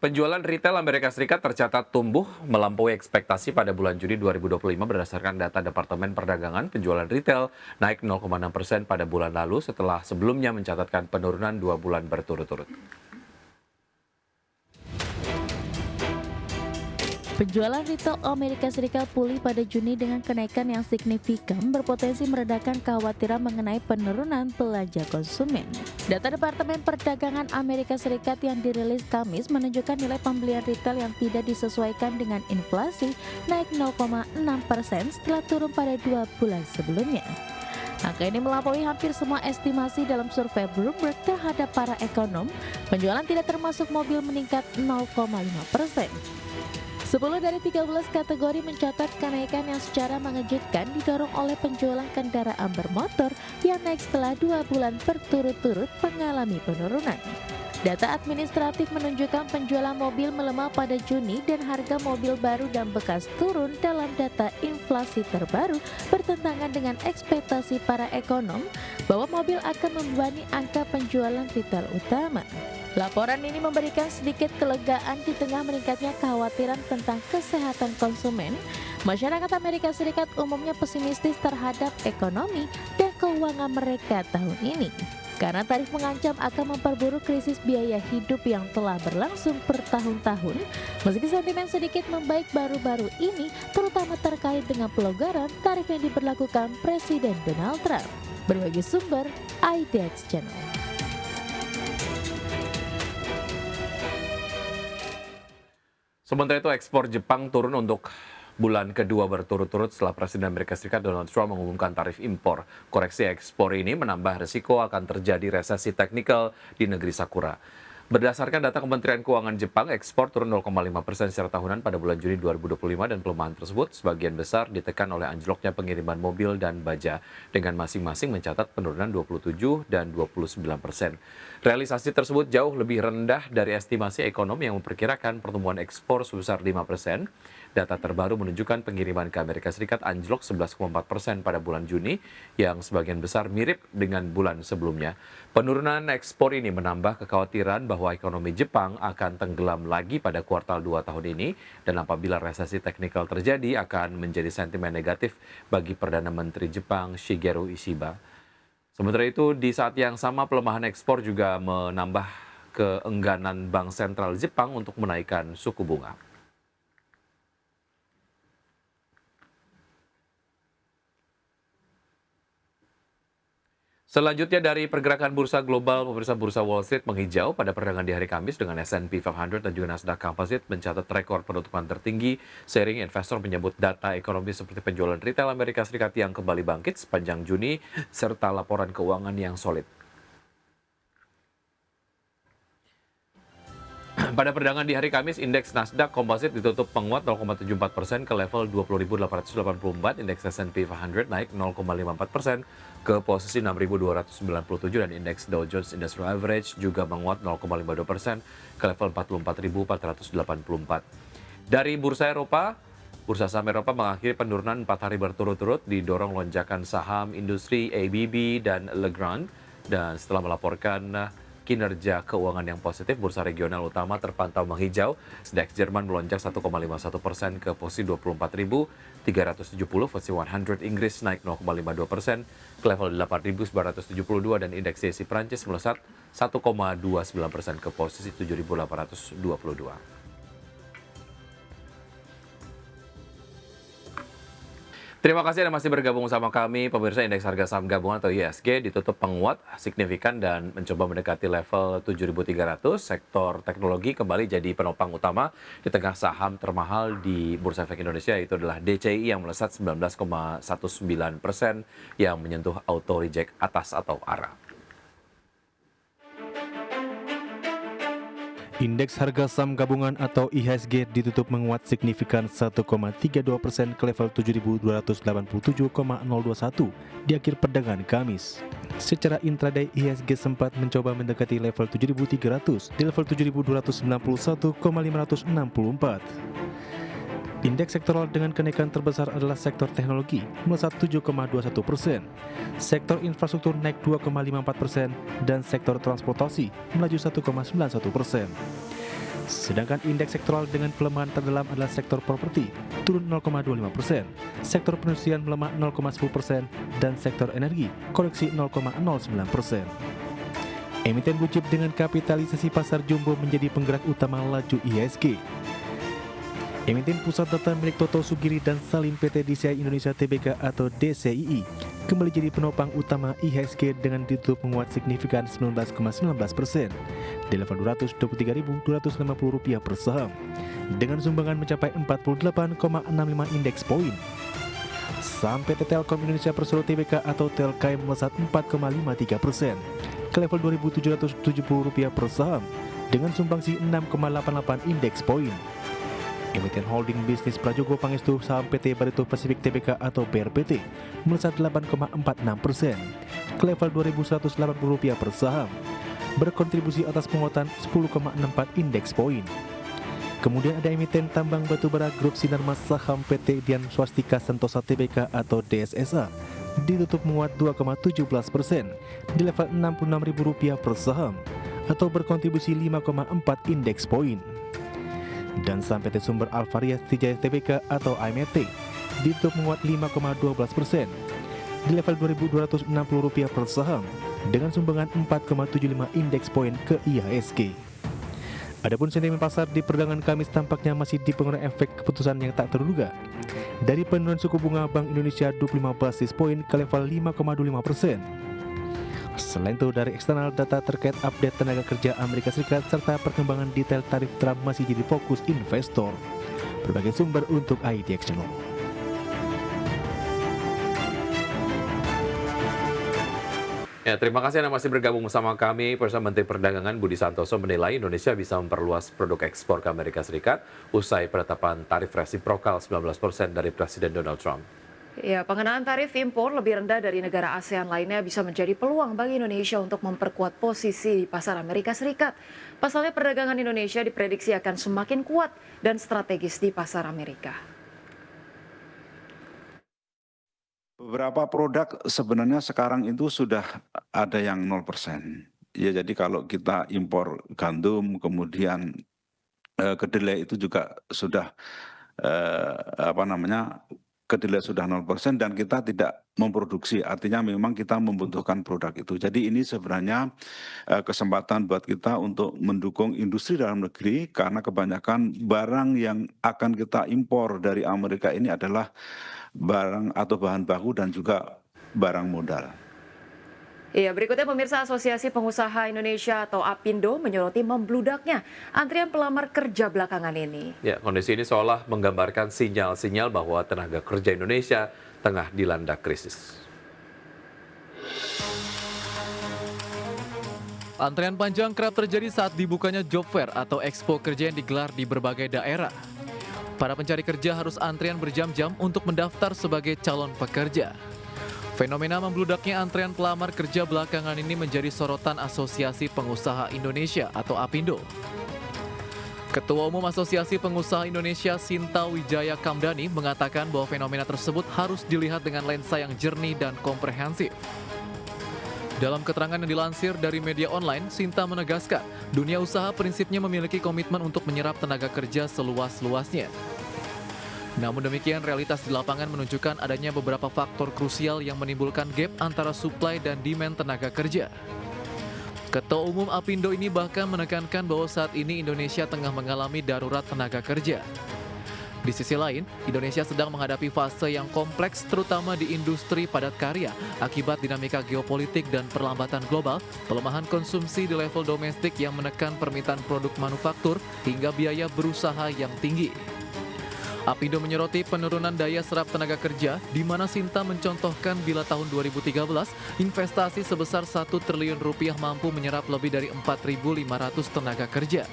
Penjualan retail Amerika Serikat tercatat tumbuh melampaui ekspektasi pada bulan Juni 2025 berdasarkan data Departemen Perdagangan. Penjualan retail naik 0,6% pada bulan lalu setelah sebelumnya mencatatkan penurunan 2 bulan berturut-turut. Penjualan retail Amerika Serikat pulih pada Juni dengan kenaikan yang signifikan berpotensi meredakan kekhawatiran mengenai penurunan belanja konsumen. Data Departemen Perdagangan Amerika Serikat yang dirilis Kamis menunjukkan nilai pembelian retail yang tidak disesuaikan dengan inflasi naik 0,6% setelah turun pada 2 bulan sebelumnya. Angka ini melampaui hampir semua estimasi dalam survei Bloomberg terhadap para ekonom. Penjualan tidak termasuk mobil meningkat 0,5%. 10 dari 13 kategori mencatat kenaikan yang secara mengejutkan didorong oleh penjualan kendaraan bermotor yang naik setelah 2 bulan berturut-turut mengalami penurunan. Data administratif menunjukkan penjualan mobil melemah pada Juni dan harga mobil baru dan bekas turun dalam data inflasi terbaru bertentangan dengan ekspektasi para ekonom bahwa mobil akan membebani angka penjualan retail utama. Laporan ini memberikan sedikit kelegaan di tengah meningkatnya kekhawatiran tentang kesehatan konsumen. Masyarakat Amerika Serikat umumnya pesimistis terhadap ekonomi dan keuangan mereka tahun ini. Karena tarif mengancam akan memperburuk krisis biaya hidup yang telah berlangsung bertahun-tahun, meski sentimen sedikit membaik baru-baru ini, terutama terkait dengan pelonggaran tarif yang diberlakukan Presiden Donald Trump. Berbagai sumber, IDX Channel. Sementara itu ekspor Jepang turun untuk bulan kedua berturut-turut setelah Presiden Amerika Serikat Donald Trump mengumumkan tarif impor. Koreksi ekspor ini menambah resiko akan terjadi resesi teknikal di negeri Sakura. Berdasarkan data Kementerian Keuangan Jepang, ekspor turun 0,5% secara tahunan pada bulan Juni 2025 dan pelemahan tersebut sebagian besar ditekan oleh anjloknya pengiriman mobil dan baja dengan masing-masing mencatat penurunan 27 dan 29%. Realisasi tersebut jauh lebih rendah dari estimasi ekonomi yang memperkirakan pertumbuhan ekspor sebesar 5%. Data terbaru menunjukkan pengiriman ke Amerika Serikat anjlok 11,4% pada bulan Juni, yang sebagian besar mirip dengan bulan sebelumnya. Penurunan ekspor ini menambah kekhawatiran bahwa ekonomi Jepang akan tenggelam lagi pada kuartal 2 tahun ini, dan apabila resesi teknikal terjadi akan menjadi sentimen negatif bagi Perdana Menteri Jepang Shigeru Ishiba. Sementara itu, di saat yang sama pelemahan ekspor juga menambah keengganan Bank Sentral Jepang untuk menaikkan suku bunga. Selanjutnya dari pergerakan bursa global, pemirsa, bursa Wall Street menghijau pada perdagangan di hari Kamis dengan S&P 500 dan juga Nasdaq Composite mencatat rekor penutupan tertinggi seiring investor menyebut data ekonomi seperti penjualan retail Amerika Serikat yang kembali bangkit sepanjang Juni serta laporan keuangan yang solid. Pada perdagangan di hari Kamis, indeks Nasdaq Composite ditutup menguat 0,74% ke level 20.884, indeks S&P 500 naik 0,54% ke posisi 6.297 dan indeks Dow Jones Industrial Average juga menguat 0,52% ke level 44.484. Dari bursa Eropa, bursa saham Eropa mengakhiri penurunan 4 hari berturut-turut didorong lonjakan saham industri ABB dan Legrand, dan setelah melaporkan kinerja keuangan yang positif, bursa regional utama terpantau menghijau. DAX Jerman melonjak 1,51% ke posisi 24.370, posisi 100 Inggris naik 0,52% ke level 8.972 dan indeks CAC Prancis melesat 1,29% ke posisi 7.822. Terima kasih Anda masih bergabung sama kami. Pemirsa, indeks harga saham gabungan atau IHSG ditutup penguat signifikan dan mencoba mendekati level 7.300. Sektor teknologi kembali jadi penopang utama di tengah saham termahal di Bursa Efek Indonesia, yaitu adalah DCI yang melesat 19,19% yang menyentuh auto reject atas atau ARA. Indeks harga saham gabungan atau IHSG ditutup menguat signifikan 1,32% ke level 7.287,021 di akhir perdagangan Kamis. Secara intraday, IHSG sempat mencoba mendekati level 7.300 di level 7.291,564. Indeks sektoral dengan kenaikan terbesar adalah sektor teknologi, melesat 7,21%. Sektor infrastruktur naik 2,54% dan sektor transportasi melaju 1,91%. Sedangkan indeks sektoral dengan pelemahan terdalam adalah sektor properti, turun 0,25%, sektor perindustrian melemah 0,10%, dan sektor energi koreksi 0,09%. Emiten blue chip dengan kapitalisasi pasar jumbo menjadi penggerak utama laju IHSG. Emiten pusat data milik Toto Sugiri dan Salim PT DCI Indonesia Tbk atau DCII kembali jadi penopang utama IHSG dengan ditutup menguat signifikan 19,19% di level Rp223.250 per saham dengan sumbangan mencapai 48,65 indeks poin. Saham PT Telkom Indonesia Persero Tbk atau Telkai melesat 4,53% ke level Rp2.770 per saham dengan sumbangsi 6,88 indeks poin. Emiten holding bisnis Prajogo Pangestu saham PT Barito Pasifik Tbk atau BRPT melesat 8,46% ke level Rp2.180 per saham, berkontribusi atas penguatan 10,64 indeks poin. Kemudian ada emiten tambang batubara Grup Sinarmas saham PT Dian Swastika Sentosa Tbk atau DSSA ditutup menguat 2,17% di level Rp66.000 per saham atau berkontribusi 5,4 indeks poin. Dan saham PT Sumber Alvaria Tijaya Tbk atau AMT ditutup menguat 5,12% di level Rp2.260 per saham dengan sumbangan 4,75 indeks poin ke IHSG. Adapun sentimen pasar di perdagangan Kamis tampaknya masih dipengaruhi efek keputusan yang tak terduga dari penurunan suku bunga Bank Indonesia 25 basis poin ke level 5,25%. Selain itu, dari eksternal data terkait update tenaga kerja Amerika Serikat serta perkembangan detail tarif Trump masih jadi fokus investor. Berbagai sumber untuk IDX Channel. Ya, terima kasih Anda masih bergabung bersama kami. Bersama Menteri Perdagangan Budi Santoso menilai Indonesia bisa memperluas produk ekspor ke Amerika Serikat usai penetapan tarif resiprokal 19% dari Presiden Donald Trump. Ya, pengenaan tarif impor lebih rendah dari negara ASEAN lainnya bisa menjadi peluang bagi Indonesia untuk memperkuat posisi di pasar Amerika Serikat. Pasalnya perdagangan Indonesia diprediksi akan semakin kuat dan strategis di pasar Amerika. Beberapa produk sebenarnya sekarang itu sudah ada yang 0%. Ya, jadi kalau kita impor gandum, kemudian kedelai itu juga sudah kedelai sudah 0% dan kita tidak memproduksi, artinya memang kita membutuhkan produk itu. Jadi ini sebenarnya kesempatan buat kita untuk mendukung industri dalam negeri karena kebanyakan barang yang akan kita impor dari Amerika ini adalah barang atau bahan baku dan juga barang modal. Iya, berikutnya pemirsa Asosiasi Pengusaha Indonesia atau APindo menyoroti membludaknya antrian pelamar kerja belakangan ini. Ya, kondisi ini seolah menggambarkan sinyal-sinyal bahwa tenaga kerja Indonesia tengah dilanda krisis. Antrean panjang kerap terjadi saat dibukanya job fair atau expo kerja yang digelar di berbagai daerah. Para pencari kerja harus antrian berjam-jam untuk mendaftar sebagai calon pekerja. Fenomena membludaknya antrean pelamar kerja belakangan ini menjadi sorotan Asosiasi Pengusaha Indonesia atau APindo. Ketua Umum Asosiasi Pengusaha Indonesia Sinta Wijaya Kamdani mengatakan bahwa fenomena tersebut harus dilihat dengan lensa yang jernih dan komprehensif. Dalam keterangan yang dilansir dari media online, Sinta menegaskan dunia usaha prinsipnya memiliki komitmen untuk menyerap tenaga kerja seluas-luasnya. Namun demikian, realitas di lapangan menunjukkan adanya beberapa faktor krusial yang menimbulkan gap antara supply dan demand tenaga kerja. Ketua Umum APindo ini bahkan menekankan bahwa saat ini Indonesia tengah mengalami darurat tenaga kerja. Di sisi lain, Indonesia sedang menghadapi fase yang kompleks terutama di industri padat karya akibat dinamika geopolitik dan perlambatan global, pelemahan konsumsi di level domestik yang menekan permintaan produk manufaktur hingga biaya berusaha yang tinggi. APindo menyoroti penurunan daya serap tenaga kerja, di mana Sinta mencontohkan bila tahun 2013 investasi sebesar Rp1 triliun mampu menyerap lebih dari 4.500 tenaga kerja.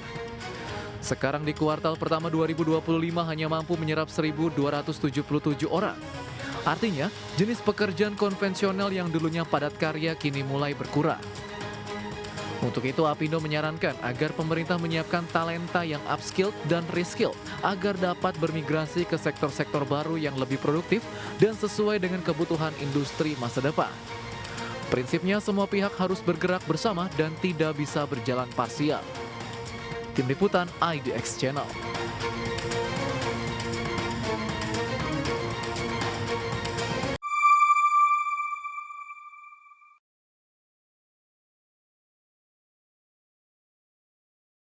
Sekarang di kuartal pertama 2025 hanya mampu menyerap 1.277 orang. Artinya, jenis pekerjaan konvensional yang dulunya padat karya kini mulai berkurang. Untuk itu, APindo menyarankan agar pemerintah menyiapkan talenta yang upskill dan reskill agar dapat bermigrasi ke sektor-sektor baru yang lebih produktif dan sesuai dengan kebutuhan industri masa depan. Prinsipnya, semua pihak harus bergerak bersama dan tidak bisa berjalan parsial. Tim Liputan IDX Channel.